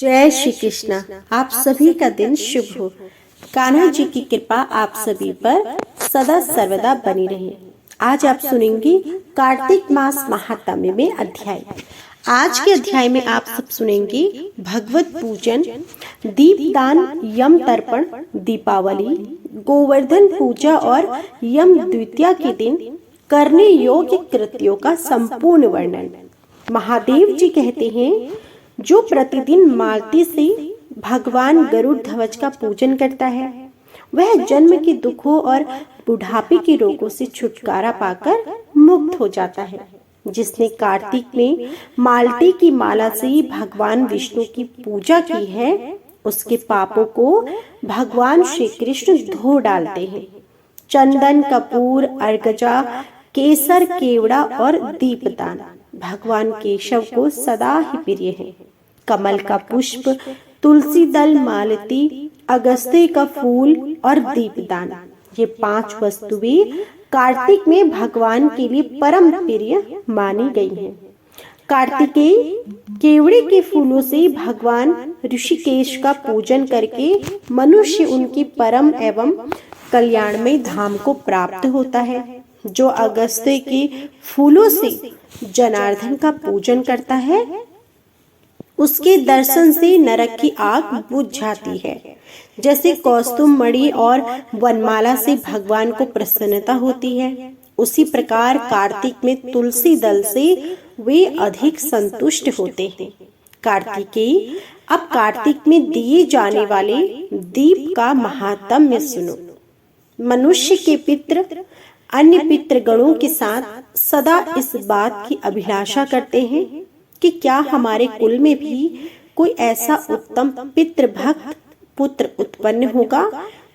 जय श्री कृष्णा। आप सभी का दिन शुभ हो। कान्हा जी की कृपा आप सभी पर सदा सर्वदा बनी रहे। आज आप सुनेंगे कार्तिक मास महात्म्य में अध्याय। आज के अध्याय में आप सब सुनेंगे भगवत पूजन, दीपदान, यम तर्पण, दीपावली, गोवर्धन पूजा और यम द्वितीया के दिन करने योग्य कृत्यों का संपूर्ण वर्णन। महादेव जी कहते हैं, जो प्रतिदिन मालती से भगवान गरुड़ ध्वज का पूजन करता है, वह जन्म के दुखों और बुढ़ापे के रोगों से छुटकारा पाकर मुक्त हो जाता है। जिसने कार्तिक में मालती की माला से भगवान विष्णु की पूजा की है, उसके पापों को भगवान श्री कृष्ण धो डालते हैं। चंदन, कपूर, अर्गजा, केसर, केवड़ा और दीपदान भगवान केशव को सदा ही प्रिय है। कमल का पुष्प, तुलसी दल, मालती, अगस्त्य का फूल और दीपदान, ये 5 वस्तुएं कार्तिक में भगवान के लिए परम प्रिय मानी गई हैं। कार्तिकेय केवड़े के फूलों से भगवान ऋषिकेश का पूजन करके मनुष्य उनकी परम एवं कल्याणमय धाम को प्राप्त होता है। जो अगस्त्य के फूलों से जनार्दन का पूजन करता है, उसके दर्शन से नरक की आग बुझ जाती है। जैसे कौस्तुभ मणि और वनमाला से भगवान को प्रसन्नता होती है, उसी प्रकार कार्तिक में तुलसी दल से वे अधिक संतुष्ट होते हैं। कार्तिकेय, अब कार्तिक में दिए जाने वाले दीप का महात्म्य सुनो। मनुष्य के पितृ अन्य पितृगणों के साथ सदा इस बात की अभिलाषा करते हैं कि क्या हमारे कुल में भी कोई ऐसा उत्तम पितृभक्त पुत्र उत्पन्न होगा,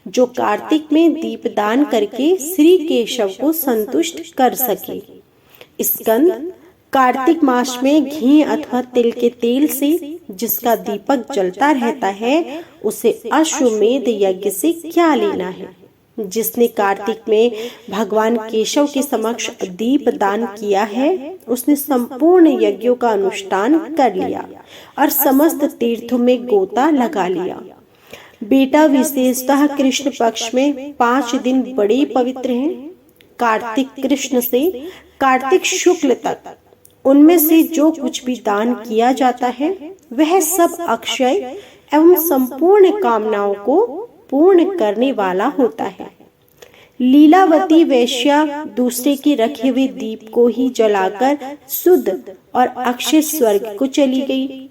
जो कार्तिक में दीपदान करके श्री केशव को संतुष्ट कर सके। स्कंद, कार्तिक मास में घी अथवा तिल के तेल से जिसका दीपक जलता रहता है, उसे अश्वमेध यज्ञ से क्या लेना है। जिसने कार्तिक में भगवान केशव के समक्ष दीप दान किया है, उसने संपूर्ण यज्ञों का अनुष्ठान कर लिया और समस्त तीर्थों में गोता लगा लिया। बेटा, विशेषतः कृष्ण पक्ष में 5 दिन बड़े पवित्र हैं। कार्तिक कृष्ण से कार्तिक शुक्ल तक उनमें से जो कुछ भी दान किया जाता है, वह सब अक्षय एवं संपूर्ण कामनाओं को पूर्ण करने वाला होता है। लीलावती वैश्या दूसरे के रखे हुए दीप को ही जलाकर शुद्ध और अक्षय स्वर्ग को चली गई।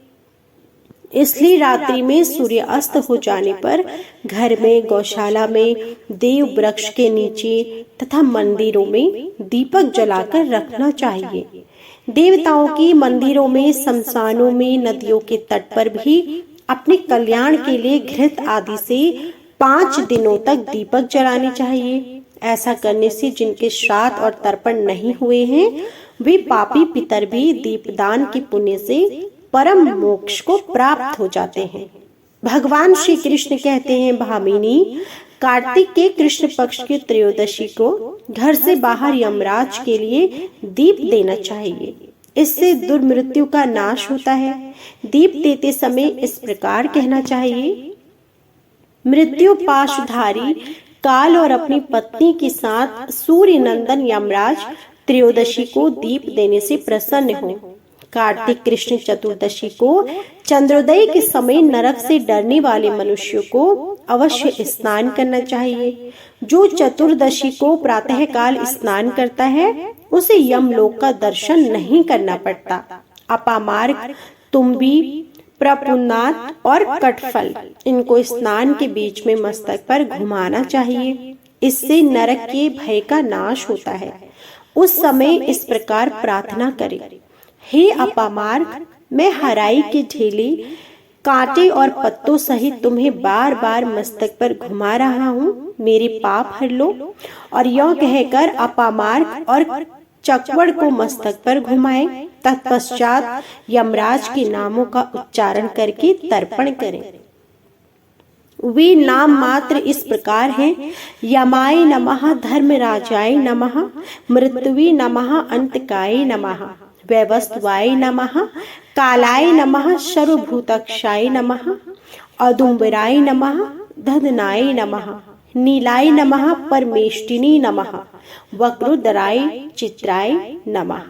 इसलिए रात्रि में सूर्य अस्त हो जाने पर घर में, गौशाला में, देव वृक्ष के नीचे तथा मंदिरों में दीपक जलाकर रखना चाहिए। देवताओं की मंदिरों में, शमशानों में, नदियों के तट पर भी अपने कल्याण के लिए घृत आदि से 5 दिनों तक दीपक जलाने चाहिए। ऐसा करने से जिनके श्राद्ध और तर्पण नहीं हुए हैं, वे पापी पितर भी दीपदान के पुण्य से परम मोक्ष को प्राप्त हो जाते हैं। भगवान श्री कृष्ण कहते हैं, भामिनी, कार्तिक के कृष्ण पक्ष की त्रयोदशी को घर से बाहर यमराज के लिए दीप देना चाहिए। इससे दुर्मृत्यु का नाश होता है। दीप देते समय इस प्रकार कहना चाहिए, मृत्यु पाशधारी काल और अपनी पत्नी के साथ सूर्य नंदन यमराज त्रयोदशी को दीप देने से प्रसन्न हो। कार्तिक कृष्ण चतुर्दशी को चंद्रोदय के समय नरक से डरने वाले मनुष्यों को अवश्य स्नान करना चाहिए। जो चतुर्दशी को प्रातः काल स्नान करता है, उसे यमलोक का दर्शन नहीं करना पड़ता। अपामार्ग, तुम्बी, प्रपुन्नात और कटफल, इनको स्नान के बीच में मस्तक पर घुमाना चाहिए। इससे नरक के भय का नाश होता है। उस समय इस प्रकार प्रार्थना करें, हे अपामार्ग, मैं हराई के ढेले, कांटे और पत्तों सहित तुम्हें बार बार मस्तक पर घुमा रहा हूँ, मेरे पाप हर लो। और यह कहकर अपामार्ग और चकवड़ को मस्तक पर घुमाएं। तत्पश्चात यमराज के नामों का उच्चारण करके तर्पण करें। वे नाम मात्र इस प्रकार हैं, यमाय नमः, धर्मराजाय नमः, मृत्युवे नमः, अंतकाय नमः। वैवस्वाय नमः, कालाय नमः, सर्वभूताक्षाय नमः, औदुम्बराय नमः, दधनाय नमः, नीलाय नमः, परमेष्टिनी नमः, वक्रोदराय चित्राय नमः,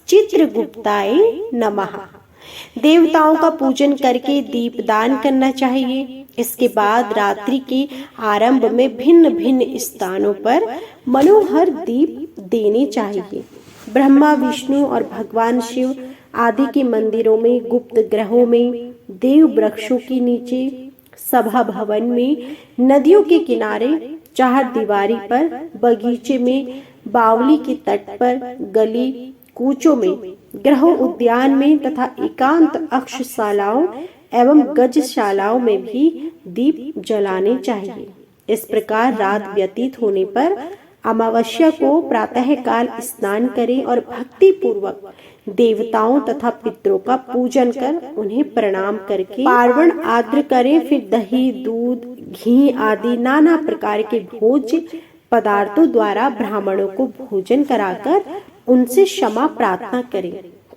चित्रगुप्ताय नमः। देवताओं का पूजन करके दीपदान करना चाहिए। इसके बाद रात्रि के आरंभ में भिन्न भिन्न स्थानों पर मनोहर दीप देने चाहिए। ब्रह्मा, विष्णु और भगवान शिव आदि के मंदिरों में, गुप्त ग्रहों में, देव वृक्षों के नीचे, सभा भवन में, नदियों के किनारे, चारदीवारी पर, बगीचे में, बावली के तट पर, गली कूचों में, गृह उद्यान में तथा एकांत अक्षशालाओं एवं गजशालाओं में भी दीप जलाने चाहिए। इस प्रकार रात व्यतीत होने पर अमावस्या को प्रातः काल स्नान करें और भक्ति पूर्वक देवताओं तथा पितरों का पूजन कर उन्हें प्रणाम करके पार्वण आद्र करें। फिर दही, दूध, घी आदि नाना प्रकार के भोज्य पदार्थों द्वारा ब्राह्मणों को भोजन कराकर उनसे क्षमा प्रार्थना करें।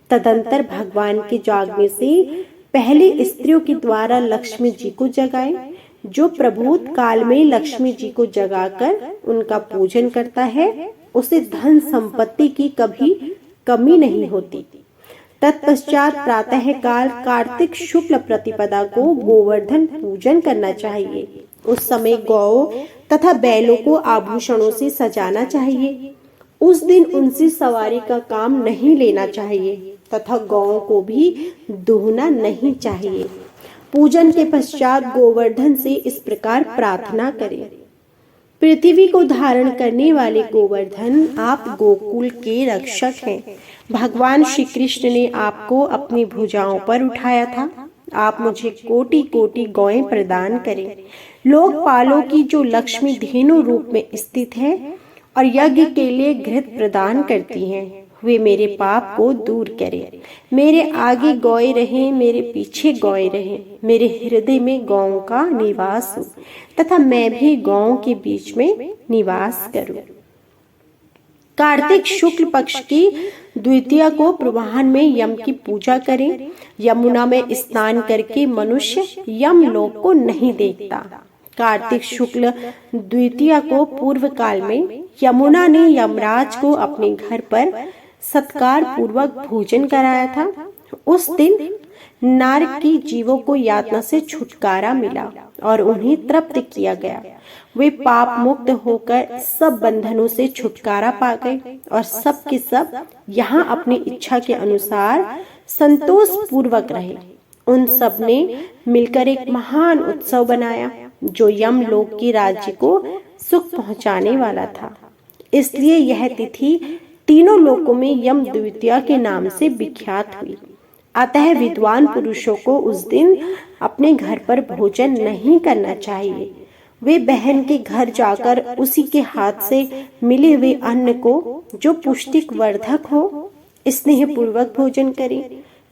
तदंतर भगवान के जागने से पहले स्त्रियों के द्वारा लक्ष्मी जी को जगाएं। जो प्रभूत काल में लक्ष्मी जी को जगाकर उनका पूजन करता है उसे धन संपत्ति की कभी कमी नहीं होती। तत्पश्चात प्रातः काल कार्तिक शुक्ल प्रतिपदा को गोवर्धन पूजन करना चाहिए। उस समय गौ तथा बैलों को आभूषणों से सजाना चाहिए। उस दिन उनसे सवारी का काम नहीं लेना चाहिए तथा गौओं को भी दूहना नहीं चाहिए। पूजन के पश्चात गोवर्धन से इस प्रकार प्रार्थना करें। पृथ्वी को धारण करने वाले गोवर्धन, आप गोकुल के रक्षक हैं। भगवान श्री कृष्ण ने आपको अपनी भुजाओं पर उठाया था। आप मुझे कोटि कोटि गौएं प्रदान करें। लोकपालों की जो लक्ष्मी धेनु रूप में स्थित है और यज्ञ के लिए घृत प्रदान करती हैं, वे मेरे पाप को दूर करें। मेरे आगे गौएं रहें, मेरे पीछे गौएं रहें। मेरे हृदय में गौओं का निवास हो तथा मैं भी गौओं के बीच में निवास करूं। कार्तिक शुक्ल पक्ष की द्वितीया को पूर्वाह्न में यम की पूजा करें। यमुना में स्नान करके मनुष्य यम लोक को नहीं देखता। कार्तिक शुक्ल द्वितीया को पूर्व काल में यमुना ने यमराज को अपने घर पर सत्कार पूर्वक भोजन कराया था। उस दिन नारक की जीवों को यातना से छुटकारा मिला और उन्हें तृप्त किया गया। वे पाप मुक्त होकर सब बंधनों से छुटकारा पा गए और सब के सब यहाँ अपनी इच्छा के अनुसार संतोष पूर्वक रहे। उन सब ने मिलकर एक महान उत्सव बनाया जो यम लोक की राज्य को सुख पहुंचाने वाला था। इसलिए यह तिथि तीनों लोकों में यम द्वितीया के नाम से विख्यात हुई। अतः विद्वान पुरुषों को उस दिन अपने घर पर भोजन नहीं करना चाहिए। वे बहन के घर जाकर उसी के हाथ से मिले हुए अन्न को जो पुष्टिक वर्धक हो स्नेह पूर्वक भोजन करें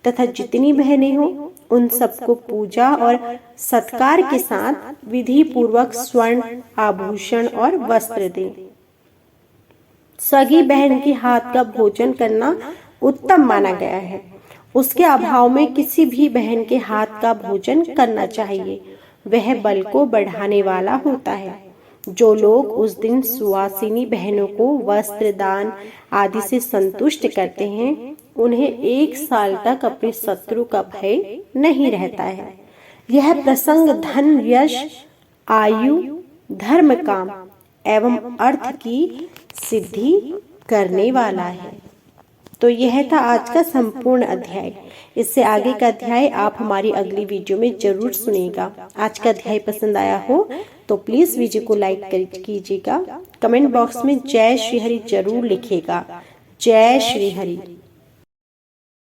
तथा जितनी बहनें हो उन सबको पूजा और सत्कार के साथ विधि पूर्वक स्वर्ण आभूषण और वस्त्र दें। सगी बहन के हाथ का भोजन करना उत्तम माना गया है। उसके अभाव में किसी भी बहन के हाथ का भोजन करना चाहिए। वह बल को बढ़ाने वाला होता है। जो लोग उस दिन सुवासिनी बहनों को वस्त्र दान आदि से संतुष्ट करते हैं उन्हें 1 साल तक अपने शत्रु का भय नहीं रहता है। यह प्रसंग धन, यश, आयु, धर्म, काम एवं अर्थ की सिद्धि करने वाला है। तो यह था आज का संपूर्ण अध्याय। इससे आगे का अध्याय आप हमारी अगली वीडियो में जरूर सुनिएगा। आज का अध्याय पसंद आया हो तो प्लीज वीडियो को लाइक कीजिएगा। कमेंट बॉक्स में जय श्री हरि जरूर लिखिएगा। जय श्री हरि।